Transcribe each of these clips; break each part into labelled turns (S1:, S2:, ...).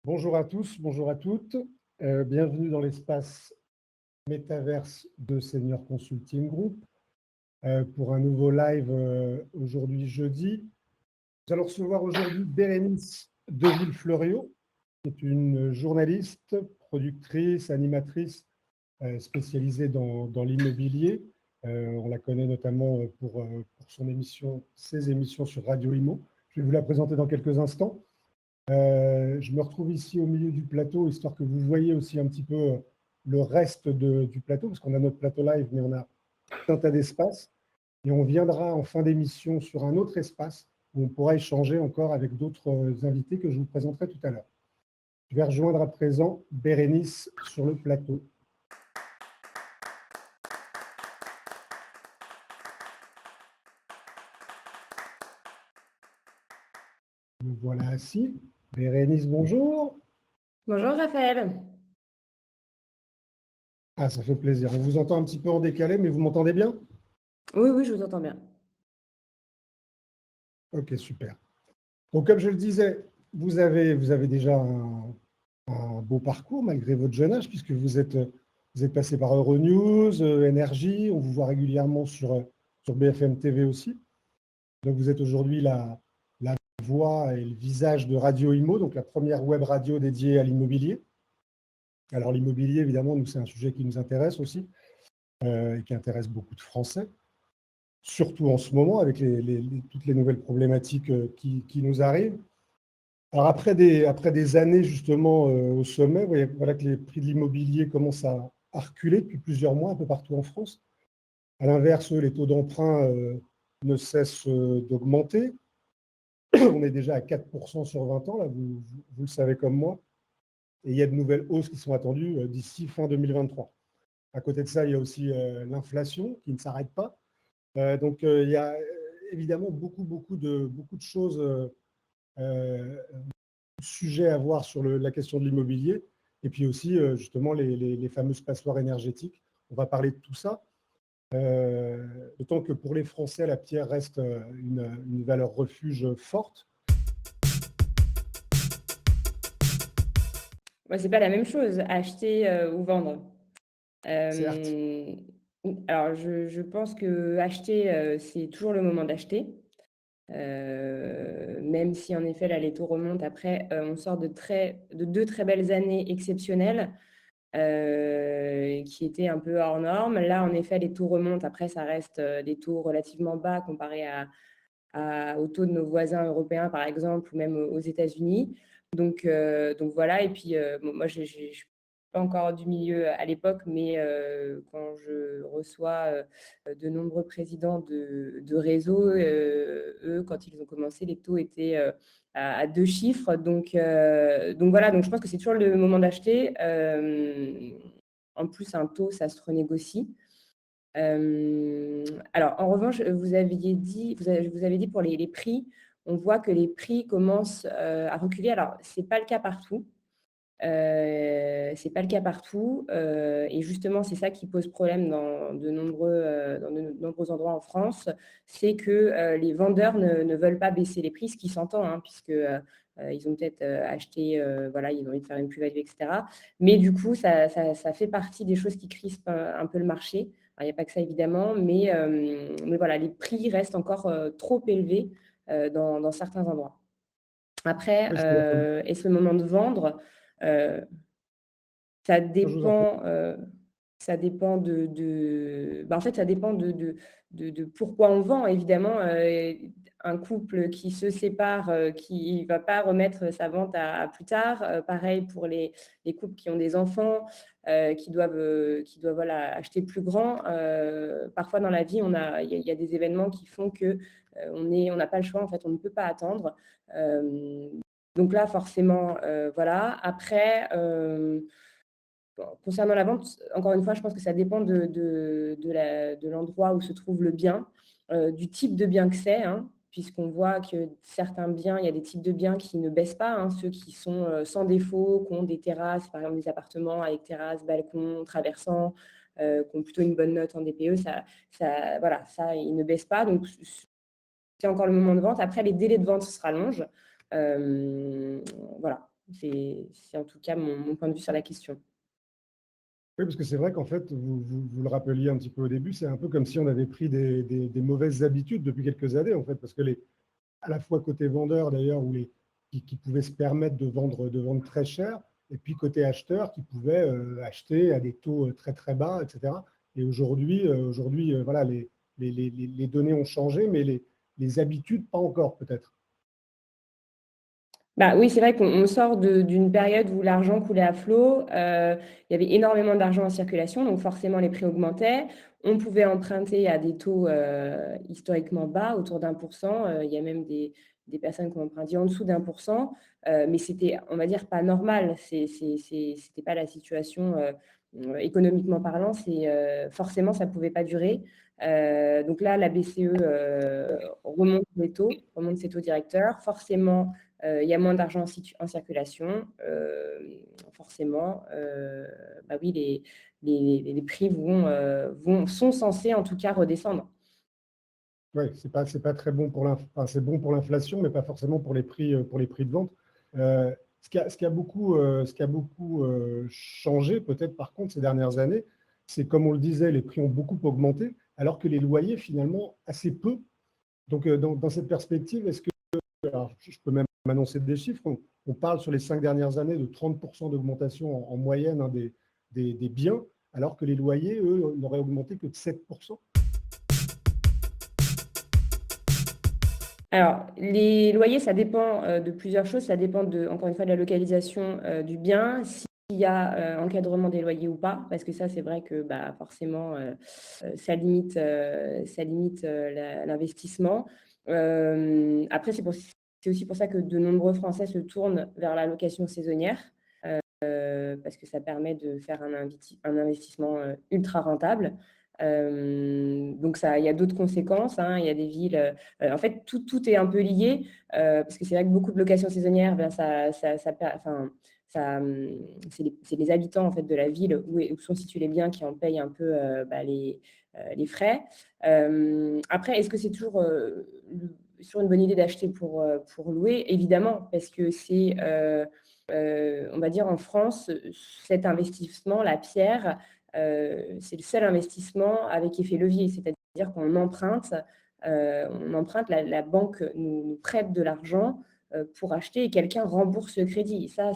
S1: Bonjour à tous, bonjour à toutes. Bienvenue dans l'espace métaverse de Senior Consulting Group pour un nouveau live aujourd'hui jeudi. Nous allons recevoir aujourd'hui Bérénice Deville-Fleuriot, qui est une journaliste, productrice, animatrice spécialisée dans l'immobilier. On la connaît notamment pour ses émissions sur Radio Imo. Je vais vous la présenter dans quelques instants. Je me retrouve ici au milieu du plateau, histoire que vous voyez aussi un petit peu le reste du plateau, parce qu'on a notre plateau live, mais on a tout un tas d'espaces. Et on viendra en fin d'émission sur un autre espace où on pourra échanger encore avec d'autres invités que je vous présenterai tout à l'heure. Je vais rejoindre à présent Bérénice sur le plateau. Me voilà assis. Bérénice, bonjour.
S2: Bonjour Raphaël.
S1: Ah, ça fait plaisir. On vous entend un petit peu en décalé, mais vous m'entendez bien?
S2: Oui, je vous entends bien.
S1: Ok, super. Donc, comme je le disais, vous avez déjà un beau parcours malgré votre jeune âge, puisque vous êtes passé par Euronews, Énergie, on vous voit régulièrement sur BFM TV aussi. Donc, vous êtes aujourd'hui la voix et le visage de Radio Imo, donc la première web radio dédiée à l'immobilier. Alors, l'immobilier, évidemment, nous, c'est un sujet qui nous intéresse aussi et qui intéresse beaucoup de Français, surtout en ce moment avec toutes les nouvelles problématiques qui nous arrivent. Alors après des années justement au sommet, voilà que les prix de l'immobilier commencent à reculer depuis plusieurs mois un peu partout en France. À l'inverse, les taux d'emprunt ne cessent d'augmenter. On est déjà à 4% sur 20 ans, là, vous le savez comme moi. Et il y a de nouvelles hausses qui sont attendues d'ici fin 2023. À côté de ça, il y a aussi l'inflation qui ne s'arrête pas. Donc il y a évidemment beaucoup de choses sujet à voir sur la question de l'immobilier, et puis aussi justement les fameuses passoires énergétiques. On va parler de tout ça. D'autant que pour les Français, la pierre reste une valeur refuge forte.
S2: C'est pas la même chose, acheter ou vendre.
S1: Certes.
S2: Alors, je pense que acheter, c'est toujours le moment d'acheter. Même si en effet, là, les taux remontent. Après, on sort de deux très belles années exceptionnelles qui étaient un peu hors normes. Là, en effet, les taux remontent. Après, ça reste des taux relativement bas comparés aux taux de nos voisins européens, par exemple, ou même aux États-Unis. Donc voilà. Et puis, moi, je ne suis pas encore du milieu à l'époque, mais quand je reçois de nombreux présidents de réseaux, eux, quand ils ont commencé, les taux étaient à deux chiffres. Donc voilà, donc je pense que c'est toujours le moment d'acheter. En plus, un taux, ça se renégocie. Alors, en revanche, vous avez dit pour les prix, on voit que les prix commencent à reculer. Alors, ce n'est pas le cas partout. C'est pas le cas partout. Et justement, c'est ça qui pose problème dans de nombreux endroits en France. C'est que les vendeurs ne veulent pas baisser les prix, ce qui s'entend, hein, puisque ils ont peut-être acheté, voilà, ils ont envie de faire une plus-value, etc. Mais du coup, ça fait partie des choses qui crispent un peu le marché. Il n'y a pas que ça, évidemment, mais voilà, les prix restent encore trop élevés dans certains endroits. Après,
S1: Oui,
S2: est-ce le moment de vendre? Ça
S1: je vous en prie.
S2: dépend, ça dépend en fait, ça dépend de pourquoi on vend. Évidemment, un couple qui se sépare, qui ne va pas remettre sa vente à plus tard. Pareil pour les couples qui ont des enfants, qui doivent voilà, acheter plus grand. Parfois, dans la vie, il y a des événements qui font que on n'a pas le choix. En fait, on ne peut pas attendre. Donc là, forcément, voilà. Après, concernant la vente, encore une fois, je pense que ça dépend de l'endroit où se trouve le bien, du type de bien que c'est, hein, puisqu'on voit que certains biens, il y a des types de biens qui ne baissent pas, hein, ceux qui sont sans défaut, qui ont des terrasses, par exemple des appartements avec terrasse, balcon, traversant, qui ont plutôt une bonne note en DPE, voilà, ça, ils ne baissent pas. Donc, c'est encore le moment de vente. Après, les délais de vente se rallongent. Voilà. C'est en tout cas mon point de vue sur la question.
S1: Oui, parce que c'est vrai qu'en fait, vous le rappeliez un petit peu au début, c'est un peu comme si on avait pris des mauvaises habitudes depuis quelques années, en fait, parce que à la fois côté vendeur d'ailleurs, qui pouvaient se permettre de vendre très cher, et puis côté acheteur qui pouvaient acheter à des taux très très bas, etc. Et aujourd'hui, voilà, les données ont changé, mais les habitudes pas encore peut-être.
S2: Bah, oui, c'est vrai qu'on sort d'une période où l'argent coulait à flot. Il y avait énormément d'argent en circulation, donc forcément les prix augmentaient. On pouvait emprunter à des taux historiquement bas, autour d'1%. Il y a même des personnes qui ont emprunté en dessous d'1%. Mais c'était, on va dire, pas normal. C'était pas la situation économiquement parlant. Forcément, ça pouvait pas durer. Donc là, la BCE remonte ses taux directeurs. Forcément, il y a moins d'argent en circulation, forcément, bah oui, les prix sont censés en tout cas redescendre.
S1: Oui, c'est pas très bon enfin, c'est bon pour l'inflation, mais pas forcément pour les prix de vente. Ce qui a beaucoup changé, peut-être par contre, ces dernières années, c'est comme on le disait, les prix ont beaucoup augmenté, alors que les loyers, finalement, assez peu. Donc, dans cette perspective, est-ce que, alors, je peux même annoncer des chiffres, on parle sur les 5 dernières années de 30% d'augmentation en moyenne, hein, des biens, alors que les loyers, eux, n'auraient augmenté que de 7%.
S2: Alors, les loyers, ça dépend de plusieurs choses. Ça dépend, encore une fois, de la localisation du bien, s'il y a encadrement des loyers ou pas, parce que ça, c'est vrai que bah, forcément, ça limite l'investissement. Après, c'est aussi pour ça que de nombreux Français se tournent vers la location saisonnière, parce que ça permet de faire un investissement ultra rentable. Donc il y a d'autres conséquences, hein. Il y a des villes, en fait, tout est un peu lié, parce que c'est vrai que beaucoup de locations saisonnières, ben, c'est les habitants en fait de la ville où sont situés les biens qui en payent un peu bah, les frais. Après, est-ce que c'est toujours sur une bonne idée d'acheter pour louer? Évidemment, parce que on va dire en France, cet investissement, la pierre, c'est le seul investissement avec effet levier, c'est-à-dire qu'on emprunte, la banque nous prête de l'argent pour acheter et quelqu'un rembourse le crédit. Et ça,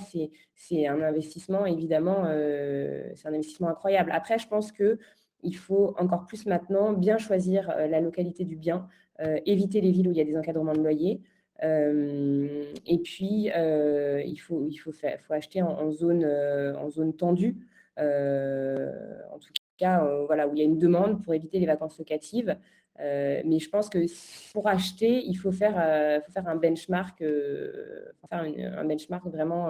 S2: c'est un investissement, évidemment, c'est un investissement incroyable. Après, je pense qu'il faut encore plus maintenant bien choisir la localité du bien, éviter les villes où il y a des encadrements de loyer. Et puis, faut acheter en zone tendue, en tout cas, voilà, où il y a une demande pour éviter les vacances locatives. Mais je pense que pour acheter, il faut faire un benchmark, un benchmark vraiment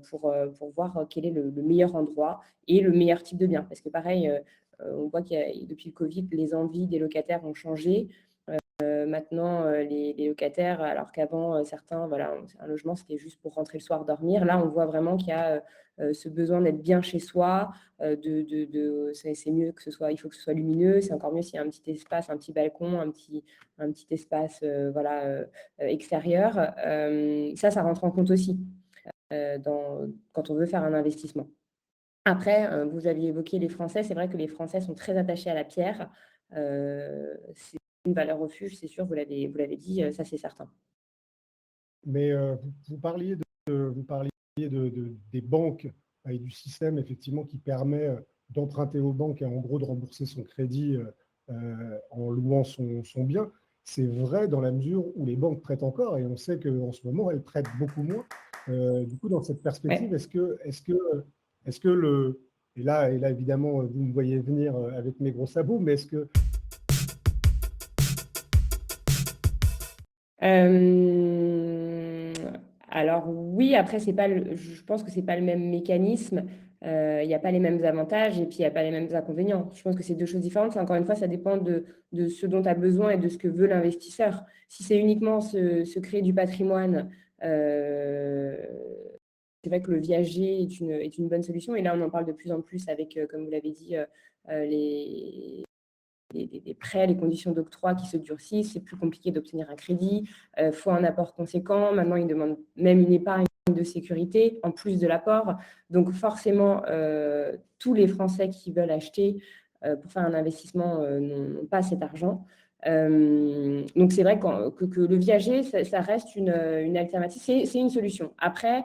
S2: pour voir quel est le meilleur endroit et le meilleur type de bien. Parce que pareil, on voit depuis le Covid, les envies des locataires ont changé. Maintenant, les locataires, alors qu'avant, certains, voilà, un logement, c'était juste pour rentrer le soir dormir. Là, on voit vraiment qu'il y a ce besoin d'être bien chez soi, c'est mieux que ce soit, il faut que ce soit lumineux, c'est encore mieux s'il y a un petit espace, un petit balcon, un petit espace voilà, extérieur. Ça rentre en compte aussi quand on veut faire un investissement. Après, vous aviez évoqué les Français. C'est vrai que les Français sont très attachés à la pierre. C'est une valeur refuge, c'est sûr, vous l'avez dit, ça c'est certain.
S1: Mais vous parliez des banques et du système effectivement qui permet d'emprunter aux banques et en gros de rembourser son crédit en louant son bien. C'est vrai dans la mesure où les banques prêtent encore et on sait qu'en ce moment elles prêtent beaucoup moins. Du coup, dans cette perspective,
S2: Ouais.
S1: est-ce que et là évidemment vous me voyez venir avec mes gros sabots, mais est-ce que
S2: Hem, alors oui, après c'est pas je pense que c'est pas le même mécanisme, il y a pas les mêmes avantages et puis il y a pas les mêmes inconvénients. Je pense que c'est 2 choses différentes. C'est encore une fois, ça dépend de ce dont tu as besoin et de ce que veut l'investisseur. Si c'est uniquement se créer du patrimoine, heu, c'est vrai que le viager est une bonne solution et là, on en parle de plus en plus avec, comme vous l'avez dit, les prêts, les conditions d'octroi qui se durcissent, c'est plus compliqué d'obtenir un crédit, faut un apport conséquent. Maintenant, ils demandent même une épargne de sécurité, en plus de l'apport. Donc forcément, tous les Français qui veulent acheter pour faire un investissement n'ont pas cet argent. Donc c'est vrai que le viager, ça reste une alternative, c'est une solution. Après,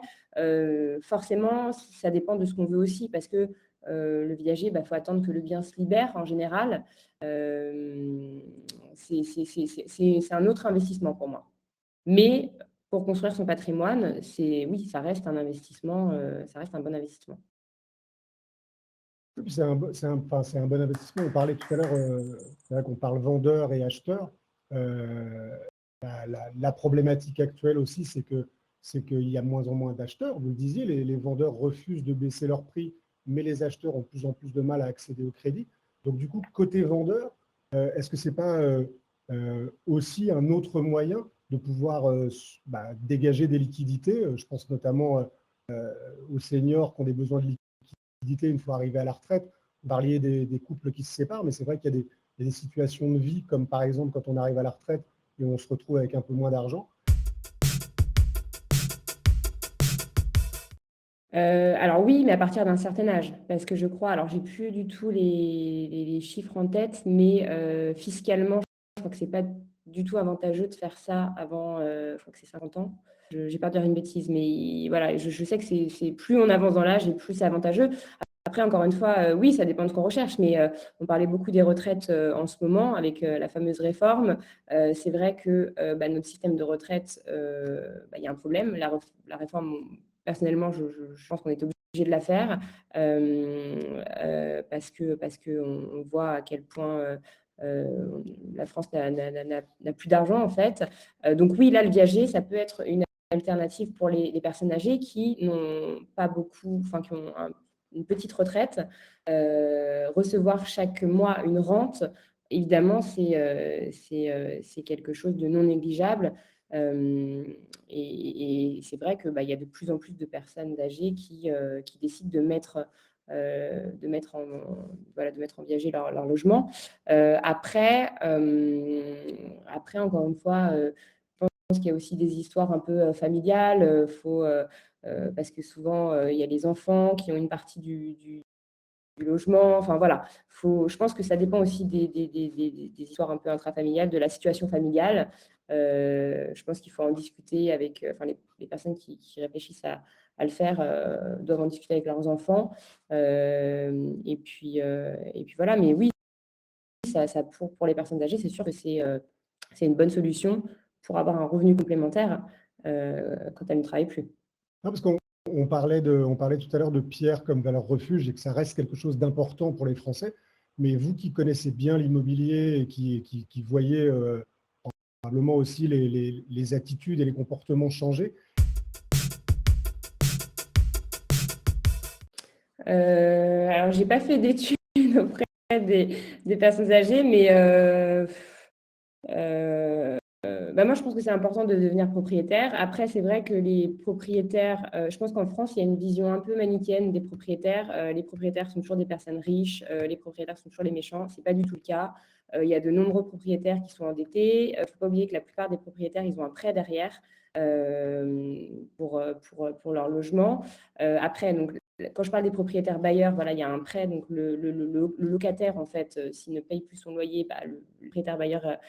S2: forcément, ça dépend de ce qu'on veut aussi, parce que le viager, faut attendre que le bien se libère en général. C'est un autre investissement pour moi. Mais pour construire son patrimoine, oui, ça reste un investissement, ça reste un bon investissement.
S1: C'est un bon investissement. On parlait tout à l'heure, c'est vrai qu'on parle vendeur et acheteur. La problématique actuelle aussi, c'est qu'il y a moins en moins d'acheteurs. Vous le disiez, les vendeurs refusent de baisser leur prix, mais les acheteurs ont de plus en plus de mal à accéder au crédit. Donc du coup, côté vendeur, est-ce que ce n'est pas aussi un autre moyen de pouvoir dégager des liquidités? Je pense notamment aux seniors qui ont des besoins de liquidité une fois arrivés à la retraite. Vous parliez des couples qui se séparent, mais c'est vrai qu'il y a des situations de vie, comme par exemple quand on arrive à la retraite et on se retrouve avec un peu moins d'argent.
S2: Alors oui, mais à partir d'un certain âge, parce que je crois, alors j'ai plus du tout les chiffres en tête, mais fiscalement, je crois que c'est pas du tout avantageux de faire ça avant, je crois que c'est 50 ans. J'ai peur de dire une bêtise, mais voilà, je sais que c'est plus on avance dans l'âge et plus c'est avantageux. Après, encore une fois, oui, ça dépend de ce qu'on recherche, mais on parlait beaucoup des retraites en ce moment avec la fameuse réforme. C'est vrai que notre système de retraite, il y a un problème. La réforme, personnellement, je pense qu'on est obligé de la faire parce que on voit à quel point la France n'a plus d'argent, en fait. Donc oui, là, le viager, ça peut être une alternative pour les personnes âgées qui n'ont pas beaucoup, enfin, qui ont une petite retraite, recevoir chaque mois une rente, évidemment, c'est quelque chose de non négligeable. Et c'est vrai que il y a de plus en plus de personnes âgées qui décident de mettre en viager leur logement. Après, encore une fois, je pense qu'il y a aussi des histoires un peu familiales. Parce que souvent, il y a les enfants qui ont une partie du logement. Enfin, voilà. Je pense que ça dépend aussi des histoires un peu intrafamiliales, de la situation familiale. Je pense qu'il faut en discuter avec les personnes qui réfléchissent à le faire, doivent en discuter avec leurs enfants. Et puis voilà. Mais oui, pour les personnes âgées, c'est sûr que c'est une bonne solution pour avoir un revenu complémentaire quand elles ne travaillent plus.
S1: Non, parce qu'on parlait tout à l'heure de Pierre comme valeur refuge et que ça reste quelque chose d'important pour les Français. Mais vous qui connaissez bien l'immobilier et qui voyez probablement aussi les attitudes et les comportements changer.
S2: Alors, j'ai pas fait d'études auprès des personnes âgées, mais moi, je pense que c'est important de devenir propriétaire. Après, c'est vrai que les propriétaires, je pense qu'en France, il y a une vision un peu manichéenne des propriétaires. Les propriétaires sont toujours des personnes riches, les propriétaires sont toujours les méchants. Ce n'est pas du tout le cas. Il y a de nombreux propriétaires qui sont endettés. Il ne faut pas oublier que la plupart des propriétaires, ils ont un prêt derrière pour leur logement. Après, donc, quand je parle des propriétaires bailleurs, voilà, il y a un prêt. Donc, le locataire, en fait, s'il ne paye plus son loyer, le propriétaire bailleur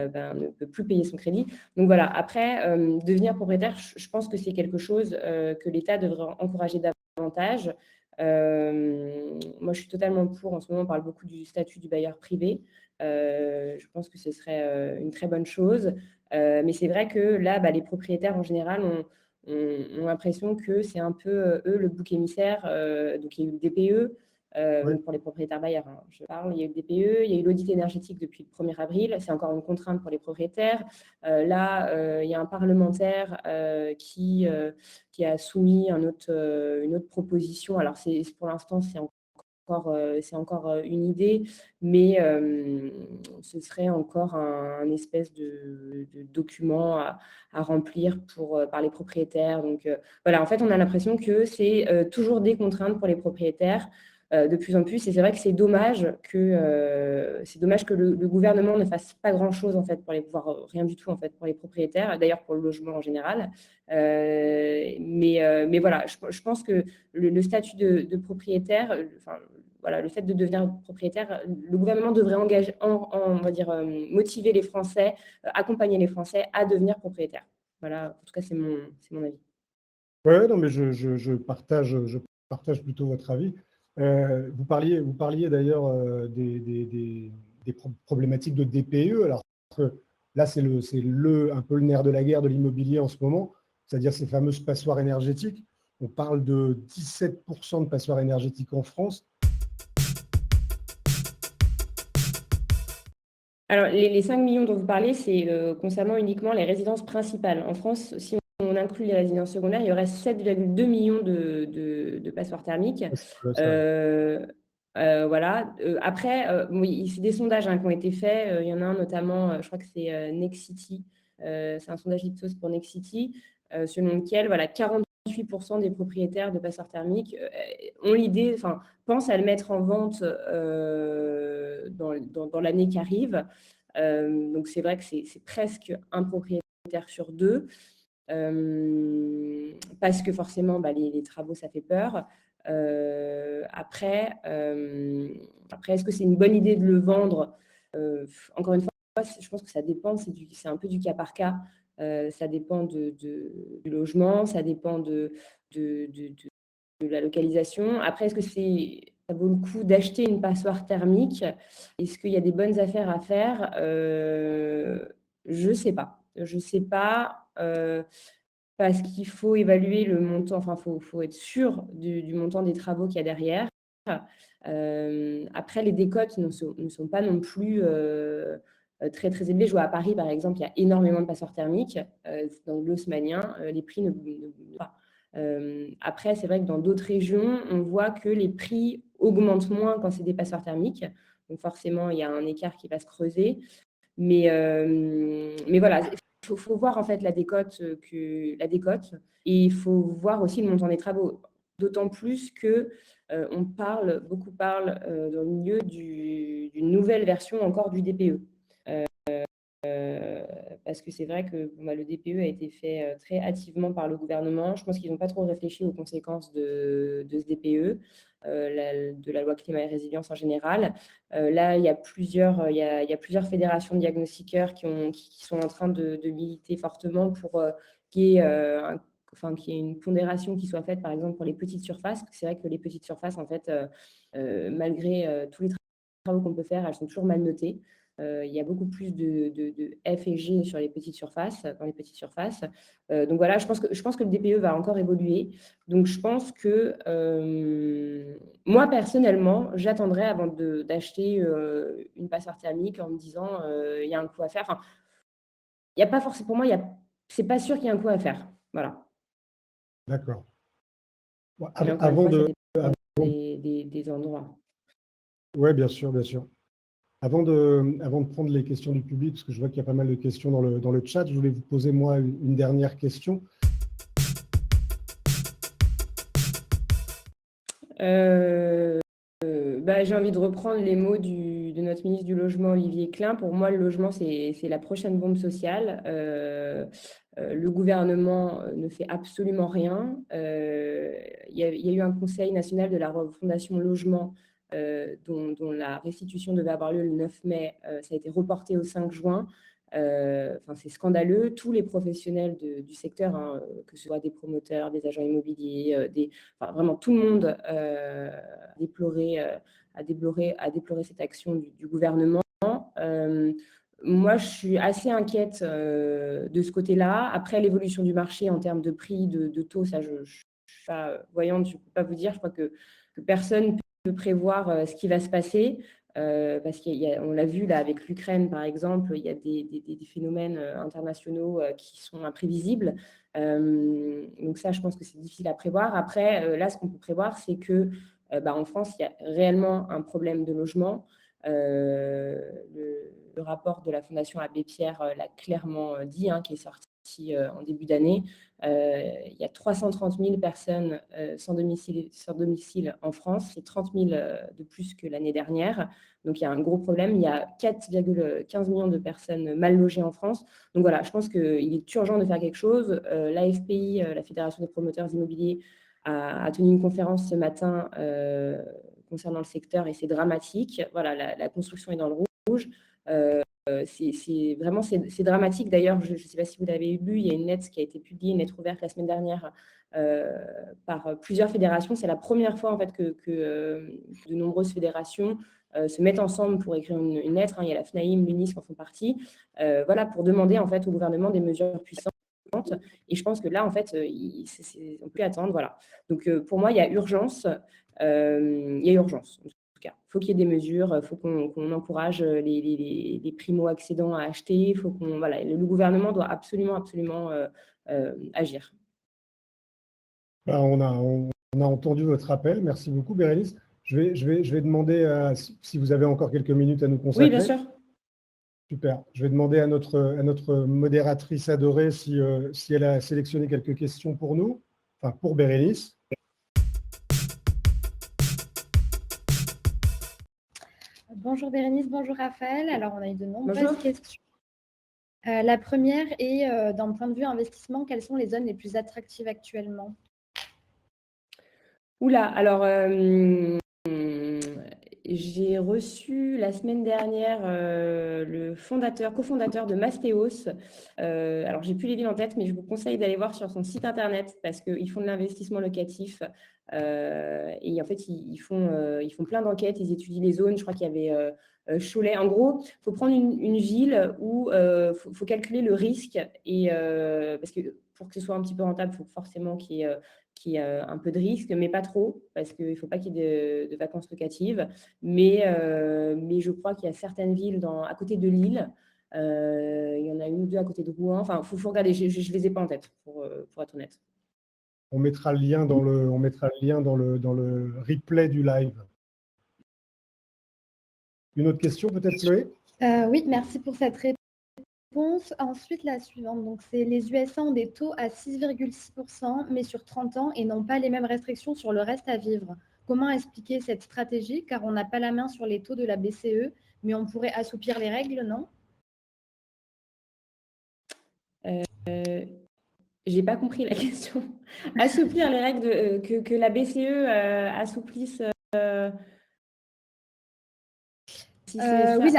S2: ne peut plus payer son crédit. Donc voilà, après, devenir propriétaire, je pense que c'est quelque chose que l'État devrait encourager davantage. Moi, je suis totalement pour. En ce moment, on parle beaucoup du statut du bailleur privé. Je pense que ce serait une très bonne chose. Mais c'est vrai que là, les propriétaires, en général, ont l'impression que c'est un peu eux le bouc émissaire. Donc, il y a eu le DPE.
S1: Oui.
S2: Pour les propriétaires bailleurs, je parle. Il y a eu le DPE, il y a eu l'audit énergétique depuis le 1er avril. C'est encore une contrainte pour les propriétaires. Là, il y a un parlementaire qui a soumis une autre proposition. Alors, pour l'instant, c'est encore une idée, mais ce serait encore un espèce de document à remplir par les propriétaires. Donc voilà, en fait, on a l'impression que c'est toujours des contraintes pour les propriétaires. de plus en plus. Et c'est vrai que c'est dommage que le gouvernement ne fasse pas grand-chose en fait voire rien du tout en fait pour les propriétaires, d'ailleurs pour le logement en général. Mais voilà, je pense que le statut de propriétaire, enfin, voilà, le fait de devenir propriétaire, le gouvernement devrait on va dire, motiver les Français, accompagner les Français à devenir propriétaires. Voilà, en tout cas, c'est mon avis.
S1: Ouais, non, mais je partage plutôt votre avis. Vous parliez d'ailleurs des problématiques de DPE. Alors, là, c'est un peu le nerf de la guerre de l'immobilier en ce moment, c'est-à-dire ces fameuses passoires énergétiques. On parle de 17% de passoires énergétiques en France.
S2: Alors, les 5 millions dont vous parlez, c'est concernant uniquement les résidences principales. En France, si on inclut les résidences secondaires, il y aurait 7,2 millions de passoires thermiques.
S1: Ouais, c'est colossal.
S2: Voilà. Après, oui, c'est des sondages qui ont été faits. Il y en a un notamment, je crois que c'est Nexity. C'est un sondage Ipsos pour Nexity, selon lequel voilà, 48% des propriétaires de passoires thermiques ont l'idée, enfin, pensent à le mettre en vente dans l'année qui arrive. Donc, c'est vrai que c'est presque un propriétaire sur deux. Parce que forcément, les travaux, ça fait peur. Après, est-ce que c'est une bonne idée de le vendre? Encore une fois, je pense que ça dépend, c'est un peu du cas par cas. Ça dépend du logement, ça dépend de la localisation. Après, est-ce que ça vaut le coup d'acheter une passoire thermique? Est-ce qu'il y a des bonnes affaires à faire? Je ne sais pas. Je ne sais pas. Parce qu'il faut évaluer le montant, enfin, faut être sûr du montant des travaux qu'il y a derrière. Après, les décotes ne sont pas non plus très, très élevées. Je vois à Paris, par exemple, il y a énormément de passoires thermiques. Dans le haussmannien, les prix ne pas. Après, c'est vrai que dans d'autres régions, on voit que les prix augmentent moins quand c'est des passoires thermiques. Donc forcément, il y a un écart qui va se creuser. Mais voilà, il faut voir en fait la décote, et il faut voir aussi le montant des travaux. D'autant plus que beaucoup parlent dans le milieu d'une nouvelle version encore du DPE. Parce que c'est vrai que le DPE a été fait très hâtivement par le gouvernement. Je pense qu'ils n'ont pas trop réfléchi aux conséquences de ce DPE, de la loi climat et résilience en général. Là, il y a plusieurs fédérations de diagnostiqueurs qui sont en train de militer fortement pour qu'il y ait une pondération qui soit faite, par exemple, pour les petites surfaces. C'est vrai que les petites surfaces, en fait, malgré tous les travaux qu'on peut faire, elles sont toujours mal notées. Il y a beaucoup plus de F et G sur les petites surfaces, dans les petites surfaces. Donc voilà, je pense que le DPE va encore évoluer. Donc je pense que moi, personnellement, j'attendrai avant d'acheter une passoire thermique en me disant il y a un coup à faire. Enfin, il n'y a pas forcément, pour moi, c'est pas sûr qu'il y ait un coup à faire. Voilà.
S1: D'accord. Bon,
S2: Mais encore une
S1: avant
S2: fois, ça
S1: de.
S2: dépend des endroits.
S1: Oui, bien sûr, bien sûr. Avant de prendre les questions du public, parce que je vois qu'il y a pas mal de questions dans le chat, je voulais vous poser, moi, une dernière question.
S2: J'ai envie de reprendre les mots de notre ministre du Logement, Olivier Klein. Pour moi, le logement, c'est la prochaine bombe sociale. Le gouvernement ne fait absolument rien. Il y a eu un conseil national de la refondation logement dont la restitution devait avoir lieu le 9 mai. Ça a été reporté au 5 juin. C'est scandaleux. Tous les professionnels du secteur, que ce soit des promoteurs, des agents immobiliers, vraiment tout le monde a déploré cette action du gouvernement. Moi, je suis assez inquiète de ce côté-là. Après, l'évolution du marché en termes de prix, de taux, ça, je ne suis pas voyante, je ne peux pas vous dire. Je crois que personne ne peut prévoir ce qui va se passer. Parce qu'on l'a vu là avec l'Ukraine, par exemple, il y a des phénomènes internationaux qui sont imprévisibles. Donc ça, je pense que c'est difficile à prévoir. Après, là, ce qu'on peut prévoir, c'est que en France, il y a réellement un problème de logement. Le rapport de la Fondation Abbé Pierre l'a clairement dit, qui est sorti en début d'année. Il y a 330 000 personnes sans domicile en France, c'est 30 000 de plus que l'année dernière. Donc, il y a un gros problème. Il y a 4,15 millions de personnes mal logées en France. Donc, voilà, je pense qu'il est urgent de faire quelque chose. L'AFPI, la Fédération des promoteurs immobiliers, a tenu une conférence ce matin concernant le secteur et c'est dramatique. Voilà, la construction est dans le rouge. C'est dramatique. D'ailleurs, je ne sais pas si vous l'avez lu, il y a une lettre qui a été publiée, une lettre ouverte la semaine dernière par plusieurs fédérations. C'est la première fois en fait que de nombreuses fédérations se mettent ensemble pour écrire une lettre. Il y a la FNAIM, l'UNIS qui en font partie, voilà, pour demander en fait au gouvernement des mesures puissantes. Et je pense que là, en fait, on ne peut plus attendre. Voilà. Donc, pour moi, il y a urgence. Il y a urgence. En tout cas, il faut qu'il y ait des mesures. Il faut qu'on encourage les primo-accédants à acheter. Voilà, le gouvernement doit absolument agir.
S1: On a entendu votre appel. Merci beaucoup, Bérénice. Je vais demander si vous avez encore quelques minutes à nous consacrer.
S2: Oui, bien sûr.
S1: Super. Je vais demander à notre modératrice adorée si elle a sélectionné quelques questions pour nous, enfin pour Bérénice.
S3: Bonjour Bérénice, bonjour Raphaël. Alors, on a eu de nombreuses questions.
S2: Bonjour.
S3: La première est, d'un point de vue investissement, quelles sont les zones les plus attractives actuellement?
S2: Oula, alors j'ai reçu la semaine dernière le cofondateur de Mastéos. Alors, j'ai plus les villes en tête, mais je vous conseille d'aller voir sur son site internet parce qu'ils font de l'investissement locatif. Et en fait, ils font plein d'enquêtes, ils étudient les zones. Je crois qu'il y avait Cholet. En gros, il faut prendre une ville où il faut calculer le risque. Et, parce que pour que ce soit un petit peu rentable, il faut forcément qu'il y ait un peu de risque, mais pas trop, parce qu'il ne faut pas qu'il y ait de vacances locatives. Mais je crois qu'il y a certaines villes à côté de Lille. Il y en a une ou deux à côté de Rouen. Enfin, il faut regarder, je ne les ai pas en tête, pour être honnête.
S1: On mettra le lien dans le replay du live. Une autre question peut-être, Chloé?
S3: Oui, merci pour cette réponse. Ensuite, la suivante. Donc, c'est les USA ont des taux à 6,6%, mais sur 30 ans, et n'ont pas les mêmes restrictions sur le reste à vivre. Comment expliquer cette stratégie? Car on n'a pas la main sur les taux de la BCE, mais on pourrait assouplir les règles, non?
S2: J'ai pas compris la question. Assouplir les règles que la BCE assouplisse.
S3: Oui,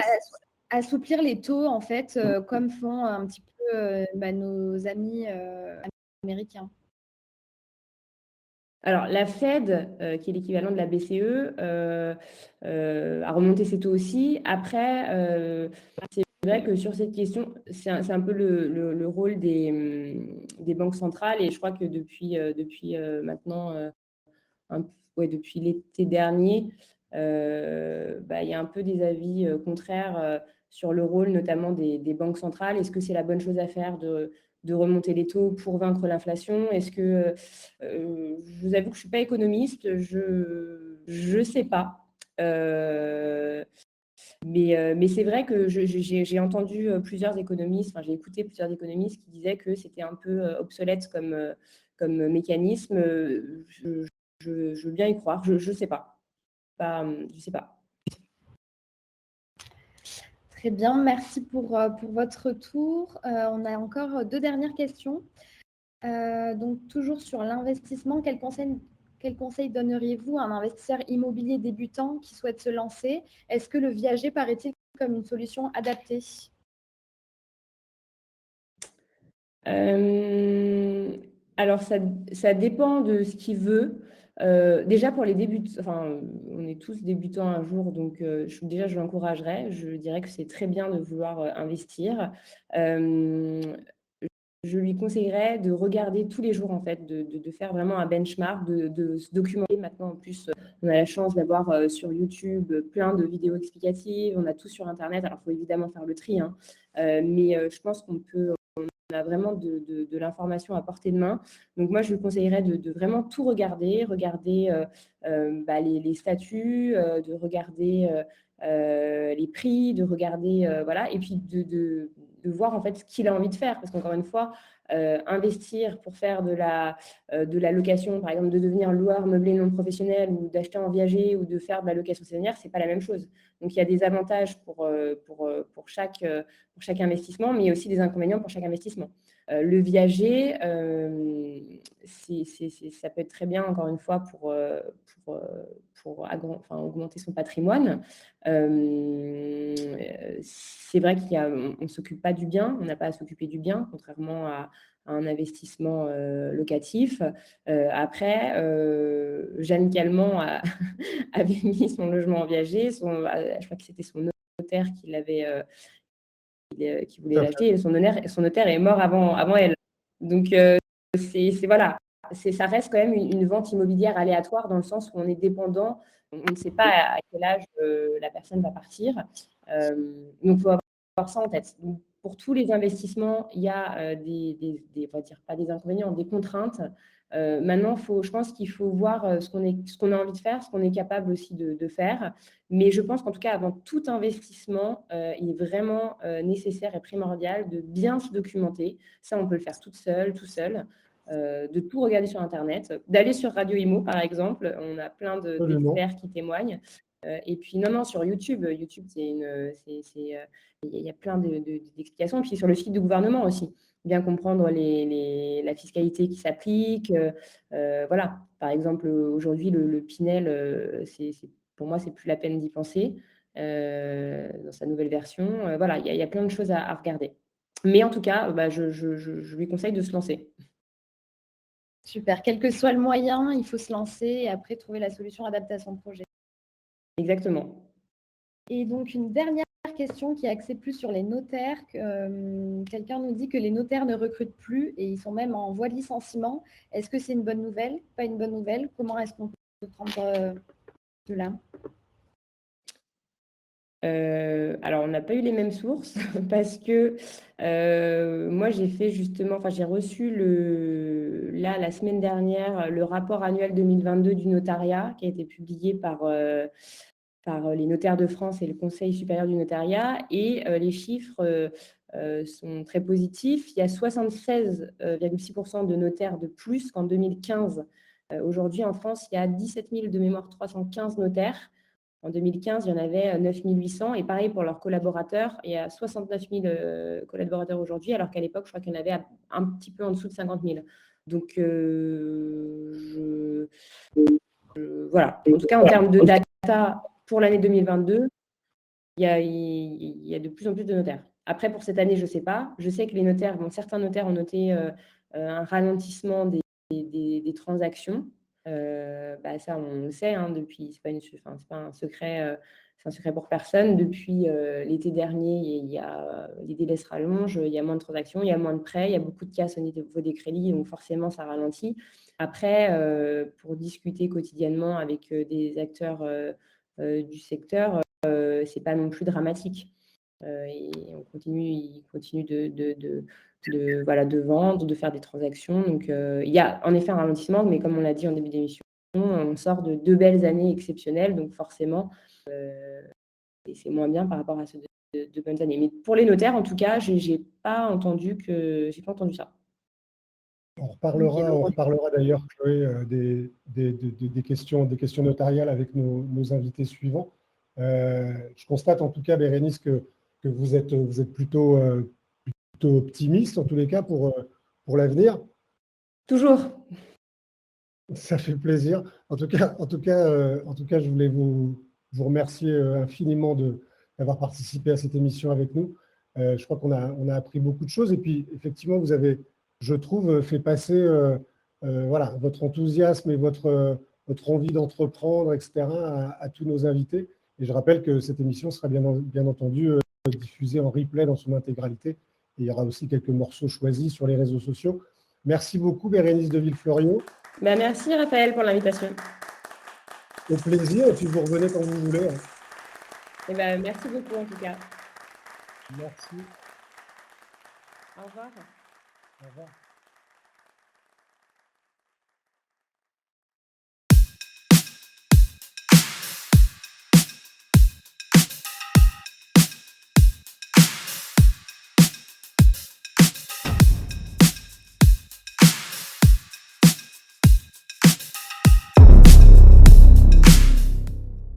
S3: assouplir les taux, en fait, comme font un petit peu nos amis américains.
S2: Alors, la Fed, qui est l'équivalent de la BCE, a remonté ses taux aussi. Après, c'est vrai que sur cette question, c'est un peu le rôle des banques centrales. Et je crois que depuis maintenant, depuis l'été dernier, il y a un peu des avis contraires sur le rôle notamment des banques centrales. Est-ce que c'est la bonne chose à faire de remonter les taux pour vaincre l'inflation? Est-ce que je vous avoue que je ne suis pas économiste, je ne sais pas. Mais c'est vrai que j'ai entendu plusieurs économistes, j'ai écouté plusieurs économistes qui disaient que c'était un peu obsolète comme mécanisme. Je veux bien y croire, je ne sais pas. Je sais pas.
S3: Très bien, merci pour votre retour. On a encore 2 dernières questions. Donc, toujours sur l'investissement, quel conseil donneriez-vous à un investisseur immobilier débutant qui souhaite se lancer? Est-ce que le viager paraît-il comme une solution adaptée?
S2: Alors, ça dépend de ce qu'il veut. Déjà, pour les débutants, on est tous débutants un jour, donc je l'encouragerais. Je dirais que c'est très bien de vouloir investir. Je lui conseillerais de regarder tous les jours, en fait, de faire vraiment un benchmark, de se documenter. Maintenant, en plus, on a la chance d'avoir sur YouTube plein de vidéos explicatives. On a tout sur Internet. Alors, il faut évidemment faire le tri, mais je pense on a vraiment vraiment de l'information à portée de main. Donc, moi, je lui conseillerais de vraiment tout regarder les statuts, de regarder les prix, de regarder, voilà, et puis de voir en fait ce qu'il a envie de faire. Parce qu'encore une fois, investir pour faire de la location, par exemple, de devenir loueur meublé non professionnel ou d'acheter en viager ou de faire de la location saisonnière, ce n'est pas la même chose. Donc, il y a des avantages pour chaque investissement, mais il y a aussi des inconvénients pour chaque investissement. Le viager, ça peut être très bien, encore une fois, pour augmenter son patrimoine. C'est vrai qu'on ne s'occupe pas du bien, on n'a pas à s'occuper du bien, contrairement à un investissement locatif. Après, Jeanne Calment avait mis son logement en viager, je crois que c'était son notaire qui voulait l'acheter, et son notaire est mort avant elle. Donc, voilà, ça reste quand même une vente immobilière aléatoire dans le sens où on est dépendant, on ne sait pas à quel âge la personne va partir. Donc, il faut avoir ça en tête. Donc, pour tous les investissements, il y a on va dire pas des inconvénients, des contraintes. Maintenant, je pense qu'il faut voir ce qu'on a envie de faire, ce qu'on est capable aussi de faire. Mais je pense qu'en tout cas, avant tout investissement, il est vraiment nécessaire et primordial de bien se documenter. Ça, on peut le faire tout seul, de tout regarder sur Internet, d'aller sur Radio Imo, par exemple. On a plein d'experts qui témoignent. Et puis, non, sur YouTube. YouTube, il y a plein d'explications. Puis sur le site du gouvernement aussi. Bien comprendre la fiscalité qui s'applique. Voilà. Par exemple, aujourd'hui, le Pinel, pour moi, c'est plus la peine d'y penser dans sa nouvelle version. Voilà, il y a plein de choses à regarder. Mais en tout cas, je lui conseille de se lancer.
S3: Super. Quel que soit le moyen, il faut se lancer et après trouver la solution adaptée à son projet.
S2: Exactement.
S3: Et donc, une dernière question qui est axée plus sur les notaires. Quelqu'un nous dit que les notaires ne recrutent plus et ils sont même en voie de licenciement. Est-ce que c'est une bonne nouvelle? Pas une bonne nouvelle? Comment est-ce qu'on peut prendre cela?
S2: Alors, on n'a pas eu les mêmes sources parce que moi, j'ai reçu la semaine dernière le rapport annuel 2022 du notariat qui a été publié par les notaires de France et le Conseil supérieur du notariat. Et les chiffres sont très positifs. Il y a 76,6% de notaires de plus qu'en 2015. Aujourd'hui, en France, il y a 17 000 de mémoire 315 notaires. En 2015, il y en avait 9 800. Et pareil pour leurs collaborateurs, il y a 69 000 collaborateurs aujourd'hui, alors qu'à l'époque, je crois qu'il y en avait un petit peu en dessous de 50 000. Donc, voilà. En tout cas, en termes de data pour l'année 2022, il y a de plus en plus de notaires. Après, pour cette année, je ne sais pas. Je sais que certains notaires ont noté un ralentissement des transactions. Ça, on le sait depuis, c'est pas un secret, c'est un secret pour personne. Depuis l'été dernier, les délais se rallongent, il y a moins de transactions, il y a moins de prêts, il y a beaucoup de casse au niveau des crédits, donc forcément, ça ralentit. Après, pour discuter quotidiennement avec des acteurs du secteur, c'est pas non plus dramatique. Et ils continuent de vendre, de faire des transactions. Donc, il y a en effet un ralentissement, mais comme on l'a dit en début d'émission, on sort de 2 belles années exceptionnelles, donc forcément, c'est moins bien par rapport à ceux de bonnes années. Mais pour les notaires, en tout cas, j'ai pas entendu ça.
S1: On reparlera d'ailleurs, Chloé, des questions notariales avec nos invités suivants. Je constate en tout cas, Bérénice, que vous êtes plutôt optimiste, en tous les cas, pour l'avenir.
S2: Toujours.
S1: Ça fait plaisir. En tout cas, je voulais vous remercier infiniment d'avoir participé à cette émission avec nous. Je crois qu'on a appris beaucoup de choses. Et puis, effectivement, vous avez, je trouve, fait passer votre enthousiasme et votre envie d'entreprendre, etc., à tous nos invités. Et je rappelle que cette émission sera bien entendu diffusée en replay dans son intégralité. Et il y aura aussi quelques morceaux choisis sur les réseaux sociaux. Merci beaucoup, Bérénice de Villefloriot.
S2: Merci, Raphaël, pour l'invitation.
S1: Au plaisir, et puis vous revenez quand vous voulez.
S2: Merci beaucoup, en tout cas.
S1: Merci.
S2: Au revoir.
S1: Au revoir.